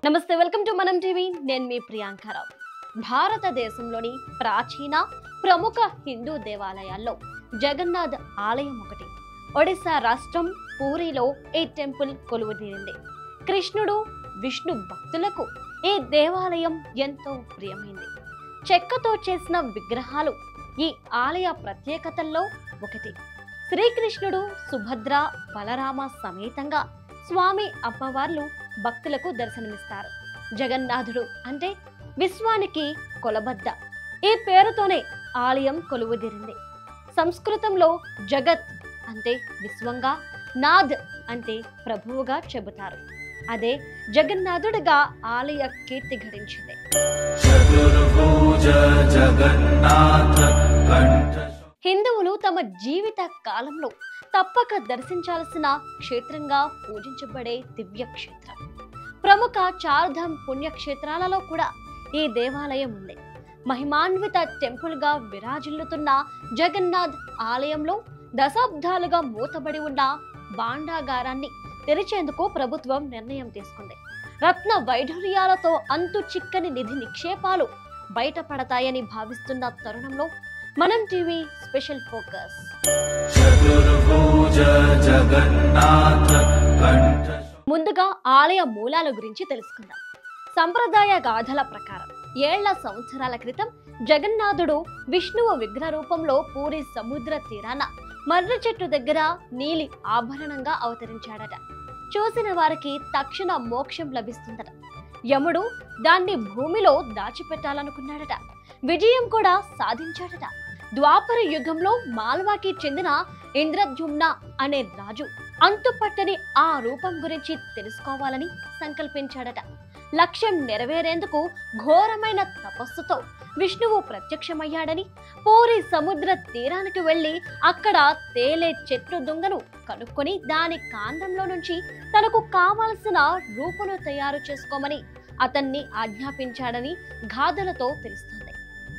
నమస్తే, welcome to మనం TV. నేను మీ ప్రియాంకరావు. భారతదేశంలోని ప్రాచీన ప్రముఖ హిందూ దేవాలయాల్లో జగన్నాథ్ ఆలయం ఒకటి. ఒడిశా రాష్ట్రం పూరిలో ఈ టెంపుల్ కొలువుదీరింది. కృష్ణుడు, విష్ణు భక్తులకు ఈ దేవాలయం ఎంతో ప్రియమైంది. చెక్కతో చేసిన విగ్రహాలు ఈ ఆలయ ప్రత్యేకతల్లో ఒకటి. శ్రీకృష్ణుడు, సుభద్ర, బలరామ సమేతంగా స్వామి అమ్మవార్లు భక్తులకు దర్శనమిస్తారు. జగన్నాథుడు అంటే విశ్వానికి కొలబద్ద. ఈ పేరుతోనే ఆలయం కొలువుదీరింది. సంస్కృతంలో జగత్ అంటే విశ్వంగా, నాథ్ అంటే ప్రభువుగా చెబుతారు. అదే జగన్నాథుడిగా ఆలయ కీర్తి గడించింది. హిందువులు తమ జీవిత కాలంలో తప్పక దర్శించాల్సిన క్షేత్రంగా పూజించబడే దివ్య క్షేత్రం. ప్రముఖ చార్ధామ్ పుణ్యక్షేత్రాలలో కూడా ఈ దేవాలయం ఉంది. మహిమాన్విత టెంపుల్ గా విరాజిల్లుతున్న జగన్నాథ్ ఆలయంలో దశాబ్దాలుగా మూతబడి ఉన్న భాండాగారాన్ని తెరిచేందుకు ప్రభుత్వం నిర్ణయం తీసుకుంది. రత్న వైఢూర్యాలతో అంతు చిక్కని నిధి నిక్షేపాలు బయటపడతాయని భావిస్తున్న తరుణంలో మనం టీవీ స్పెషల్ ఫోకస్. ముందుగా ఆలయ మూలాల గురించి తెలుసుకుందాం. సంప్రదాయ గాథల ప్రకారం ఏళ్ల సంవత్సరాల క్రితం జగన్నాథుడు విష్ణువు విగ్రహ రూపంలో పూరి సముద్ర తీరాన మర్రి చెట్టు దగ్గర నీలి ఆభరణంగా అవతరించాడట. చూసిన వారికి తక్షణ మోక్షం లభిస్తుందట. యముడు దాన్ని భూమిలో దాచిపెట్టాలనుకున్నాడట. విజయం కూడా సాధించాడట. ద్వాపర యుగంలో మాల్వాకి చెందిన ఇంద్రద్యుమ్న అనే రాజు అంతుపట్టని ఆ రూపం గురించి తెలుసుకోవాలని సంకల్పించాడట. లక్ష్యం నెరవేరేందుకు ఘోరమైన తపస్సుతో విష్ణువు ప్రత్యక్షమయ్యాడని, పూరి సముద్ర తీరానికి వెళ్లి అక్కడ తేలే చెట్టు దుంగను కనుక్కొని దాని కాండంలో నుంచి తనకు కావలసిన రూపును తయారు చేసుకోమని అతన్ని ఆజ్ఞాపించాడని గాథలతో తెలుస్తుంది.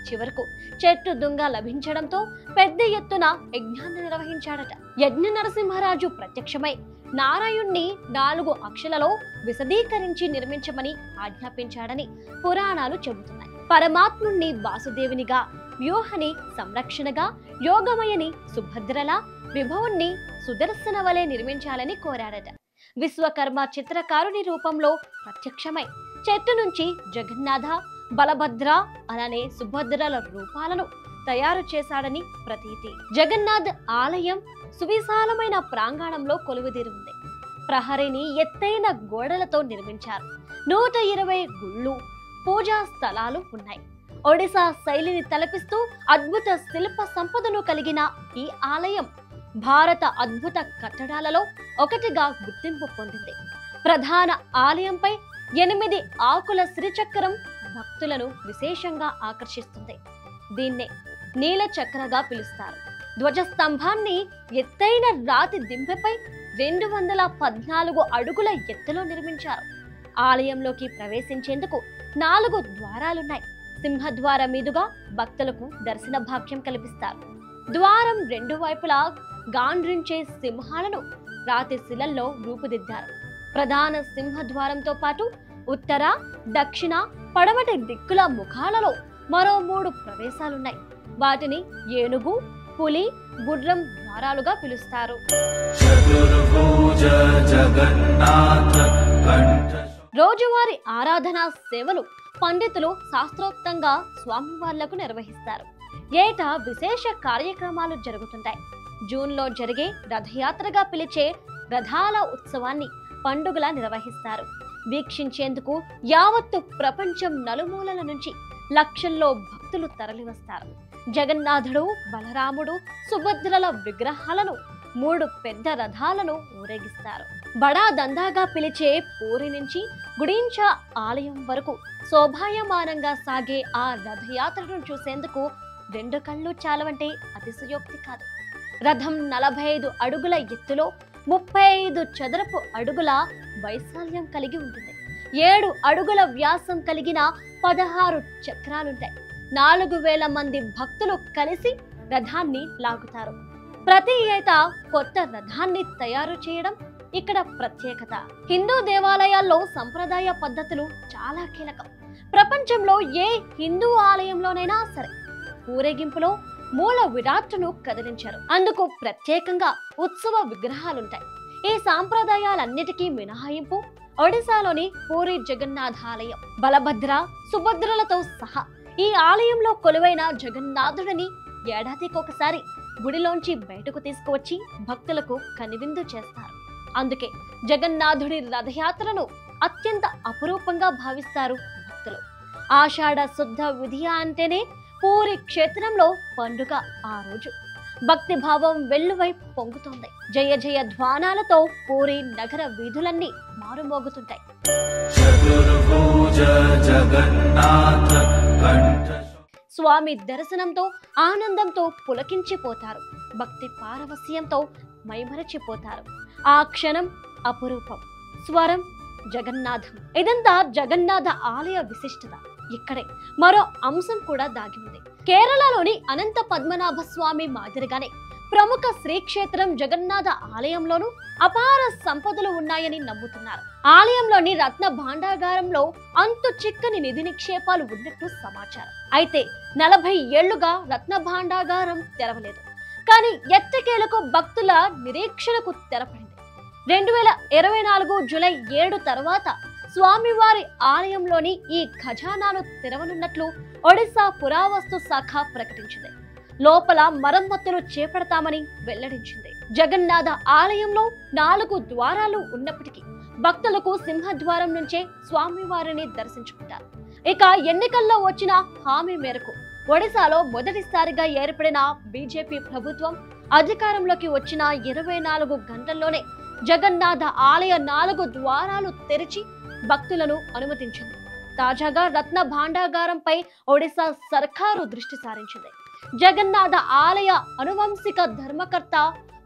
చివరకు చెట్టు దుంగ లభించడంతో పెద్ద ఎత్తున యజ్ఞాన్ని నిర్వహించాడట. యజ్ఞ నరసింహరాజు ప్రత్యక్షమై నారాయణ్ణి 4 అక్షలలో విశదీకరించి నిర్మించమని ఆజ్ఞాపించాడని పురాణాలు చెబుతున్నాయి. పరమాత్ముణ్ణి వాసుదేవునిగా, వ్యూహని సంరక్షణగా, యోగమయని సుభద్రలా, విభవుణ్ణి సుదర్శన వలె నిర్మించాలని కోరాడట. విశ్వకర్మ చిత్రకారుని రూపంలో ప్రత్యక్షమై చెట్టు నుంచి జగన్నాథ, బలభద్ర అలానే సుభద్రల రూపాలను తయారు చేశాడని ప్రతీతి. జగన్నాథ్ ఆలయం సువిశాలమైన ప్రాంగణంలో కొలువుదీరి ఉంది. ప్రహరిని ఎత్తైన గోడలతో నిర్మించారు. 120 గుళ్ళు, పూజా స్థలాలు ఉన్నాయి. ఒడిశా శైలిని తలపిస్తూ అద్భుత శిల్ప సంపదను కలిగిన ఈ ఆలయం భారత అద్భుత కట్టడాలలో ఒకటిగా గుర్తింపు పొందింది. ప్రధాన ఆలయంపై 8 ఆకుల శ్రీచక్రం భక్తులను విశేషంగా ఆకర్షిస్తుంది. దీన్నే నీల చక్రగా పిలుస్తారు. ధ్వజస్తంభాన్ని ఎత్తైన రాతి దింపెపై 214 అడుగుల ఎత్తులో నిర్మించారు. ఆలయంలోకి ప్రవేశించేందుకు 4 ద్వారాలున్నాయి. సింహద్వారం మీదుగా భక్తులకు దర్శన భాగ్యం కల్పిస్తారు. ద్వారం 2 వైపులా గాండ్రించే సింహాలను రాతి శిలల్లో రూపుదిద్దారు. ప్రధాన సింహద్వారంతో పాటు ఉత్తర, దక్షిణ, పడమటి దిక్కుల ముఖాలలో మరో 3 ప్రవేశాలున్నాయి. వాటిని ఏనుగు, పులి, గుర్రం ద్వారాలుగా పిలుస్తారు. రోజువారీ ఆరాధనా సేవలు పండితులు శాస్త్రోక్తంగా స్వామివార్లకు నిర్వహిస్తారు. ఏటా విశేష కార్యక్రమాలు జరుగుతుంటాయి. జూన్లో జరిగే రథయాత్రగా పిలిచే రథాల ఉత్సవాన్ని పండుగలా నిర్వహిస్తారు. వీక్షించేందుకు యావత్తు ప్రపంచం నలుమూలల నుంచి లక్షల్లో భక్తులు తరలివస్తారు. జగన్నాథుడు, బలరాముడు, సుభద్రల విగ్రహాలను 3 పెద్ద రథాలను ఊరేగిస్తారు. బడా దందాగా పిలిచే పూరి నుంచి గుడించా ఆలయం వరకు శోభాయమానంగా సాగే ఆ రథయాత్రను చూసేందుకు 2 కళ్ళు చాలవంటే అతిశయోక్తి కాదు. రథం 45 అడుగుల ఎత్తులో 35 చదరపు అడుగుల వైశాల్యం కలిగి ఉంటుంది. 7 అడుగుల వ్యాసం కలిగిన 16 చక్రాలుంటాయి. 4000 మంది భక్తులు కలిసి రథాన్ని లాగుతారు. ప్రతి ఏటా కొత్త రథాన్ని తయారు చేయడం ఇక్కడ ప్రత్యేకత. హిందూ దేవాలయాల్లో సంప్రదాయ పద్ధతులు చాలా కీలకం. ప్రపంచంలో ఏ హిందూ ఆలయంలోనైనా సరే ఊరేగింపులో మూల విరాట్టును కదిలించారు. అందుకు ప్రత్యేకంగా ఉత్సవ విగ్రహాలుంటాయి. ఈ సాంప్రదాయాలన్నిటికీ మినహాయింపు ఒడిశాలోని పూరి జగన్నాథ ఆలయం. బలభద్ర సుభద్రలతో సహా ఈ ఆలయంలో కొలువైన జగన్నాథుడిని ఏడాదికొకసారి గుడిలోంచి బయటకు తీసుకువచ్చి భక్తులకు కనువిందు చేస్తారు. అందుకే జగన్నాథుడి రథయాత్రను అత్యంత అపురూపంగా భావిస్తారు భక్తులు. ఆషాఢ శుద్ధ విధియ అంటేనే పూరి క్షేత్రంలో పండుగ. ఆ రోజు భక్తి భావం వెల్లువై పొంగుతోంది. జయ జయ ధ్వానాలతో పూరి నగర వీధులన్నీ మారుమోగుతుంటాయి. స్వామి దర్శనంతో ఆనందంతో పులకించిపోతారు. భక్తి పారవస్యంతో మైమరచిపోతారు. ఆ క్షణం అపురూపం. స్వరం జగన్నాథం. ఇదంతా జగన్నాథ ఆలయ విశిష్టత. ఇక్కడే మరో అంశం కూడా దాగి ఉంది. కేరళలోని అనంత పద్మనాభ స్వామి మాదిరిగానే ప్రముఖ శ్రీక్షేత్రం జగన్నాథ ఆలయంలోనూ అపార సంపదలు ఉన్నాయని నమ్ముతున్నారు. ఆలయంలోని రత్న భాండాగారంలో అంతు చిక్కని నిధి నిక్షేపాలు ఉన్నట్టు సమాచారం. అయితే 40 ఏళ్లుగా రత్న భాండాగారం తెరవలేదు. కానీ ఎట్టకేలకు భక్తుల నిరీక్షణకు తెరపడింది. 2024 జూలై 7 తర్వాత స్వామివారి ఆలయంలోని ఈ ఖజానాను తెరవనున్నట్లు ఒడిశా పురావస్తు శాఖ ప్రకటించింది. లోపల మరమ్మతులు చేపడతామని వెల్లడించింది. జగన్నాథ ఆలయంలో 4 ద్వారాలు ఉన్నప్పటికీ భక్తులకు సింహద్వారం నుంచే స్వామివారిని దర్శించుకుంటారు. ఇక ఎన్నికల్లో వచ్చిన హామీ మేరకు ఒడిశాలో మొదటిసారిగా ఏర్పడిన బీజేపీ ప్రభుత్వం అధికారంలోకి వచ్చిన 24 గంటల్లోనే జగన్నాథ ఆలయ 4 ద్వారాలు తెరిచి భక్తులను అనుమతించింది. తాజాగా రత్న భాండాగారంపై ఒడిశా సర్కారు దృష్టి సారించింది. జగన్నాథ ఆలయ అనువంశిక ధర్మకర్త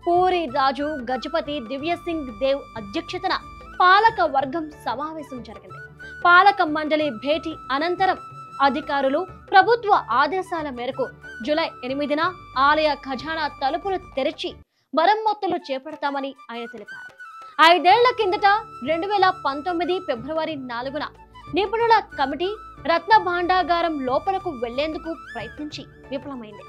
పూరి రాజు గజపతి దివ్యసింగ్ దేవ్ అధ్యక్షతన పాలక వర్గం సమావేశం జరిగింది. పాలక మండలి భేటీ అనంతరం అధికారులు ప్రభుత్వ ఆదేశాల మేరకు జూలై 8న ఆలయ ఖజానా తలుపులు తెరిచి మరమ్మతులు చేపడతామని ఆయన తెలిపారు. 5 ఏళ్ల కిందట 2019 ఫిబ్రవరి 4న నిపుణుల కమిటీ రత్న భాండాగారం లోపలకు వెళ్లేందుకు ప్రయత్నించి విఫలమైంది.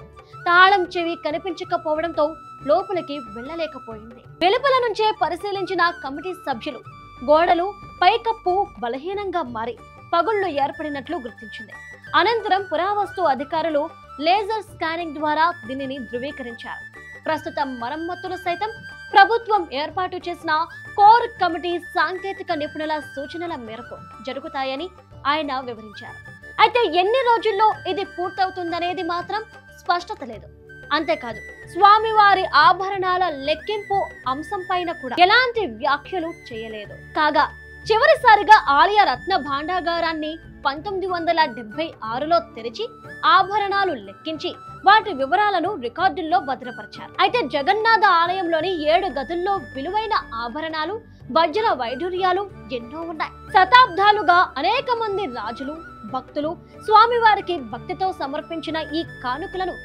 తాళం చెవి కనిపించకపోవడంతో లోపలికి వెళ్లలేకపోయింది. వెలుపల నుంచే పరిశీలించిన కమిటీ సభ్యులు గోడలు పైకప్పు బలహీనంగా మారి పగుళ్లు ఏర్పడినట్లు గుర్తించింది. అనంతరం పురావస్తు అధికారులు లేజర్ స్కానింగ్ ద్వారా దీనిని ధృవీకరించారు. ప్రస్తుతం మరమ్మతులు సైతం ప్రభుత్వం ఏర్పాటు చేసిన కోర్ కమిటీ సాంకేతిక నిపుణుల సూచనల మేరకు జరుగుతాయని ఆయన వివరించారు. అయితే ఎన్ని రోజుల్లో ఇది పూర్తవుతుందనేది మాత్రం స్పష్టత లేదు. అంతేకాదు స్వామివారి ఆభరణాల లెక్కింపు అంశంపైన కూడా ఎలాంటి వ్యాఖ్యలు చేయలేదు. కాగా చివరిసారిగా ఆలయ రత్న భాండాగారాన్ని 1976లో తెరిచి ఆభరణాలు లెక్కించి వాటి వివరాలను రికార్డుల్లో భద్రపరిచారు. అయితే జగన్నాథ ఆలయంలోని 7 గదుల్లో విలువైన ఆభరణాలు వజ్ర వైఢూర్యాలు ఎన్నో ఉన్నాయి. శతాబ్దాలుగా అనేక మంది రాజులు భక్తులు స్వామివారికి భక్తితో సమర్పించిన ఈ కానుకలను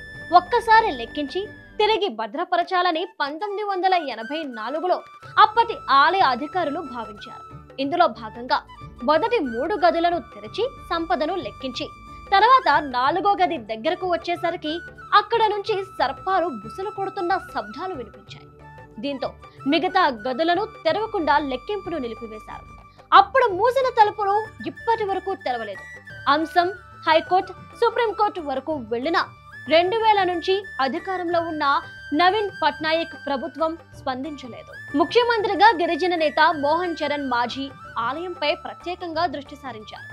ఒక్కసారి లెక్కించి తిరిగి భద్రపరచాలని 1984లో అప్పటి ఆలయ అధికారులు భావించారు. ఇందులో భాగంగా మొదటి 3 గదులను తెరిచి సంపదను లెక్కించి తర్వాత 4వ గది దగ్గరకు వచ్చేసరికి అక్కడ నుంచి సర్పాలు బుసలు కొడుతున్న శబ్దాలు వినిపించాయి. దీంతో మిగతా గదులను తెరవకుండా లెక్కింపును నిలిపివేశారు. అప్పుడు మూసిన తలుపులు ఇప్పటి వరకు తెరవలేదు. అంశం హైకోర్టు సుప్రీంకోర్టు వరకు వెళ్లిన 2000 నుంచి అధికారంలో ఉన్న నవీన్ పట్నాయక్ ప్రభుత్వం స్పందించలేదు. ముఖ్యమంత్రిగా గిరిజన నేత మోహన్ చరణ్ మాఝీ ఆలయంపై ప్రత్యేకంగా దృష్టి సారించారు.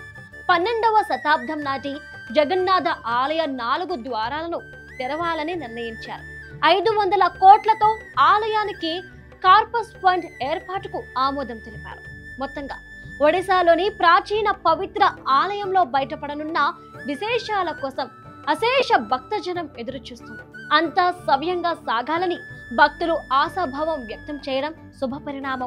12వ శతాబ్దం నాటి జగన్నాథ ఆలయ 4 ద్వారాలను తెరవాలని నిర్ణయించారు. 500 కోట్లతో ఆలయానికి కార్పస్ ఫండ్ ఏర్పాటుకు ఆమోదం తెలిపారు. మొత్తంగా ఒడిశాలోని ప్రాచీన పవిత్ర ఆలయంలో బయటపడనున్న విశేషాల కోసం అశేష భక్తజనం ఎదురు చూస్తుంది. అంతా సవ్యంగా సాగాలని భక్తులు ఆశాభావం వ్యక్తం చేయడం శుభపరిణామం.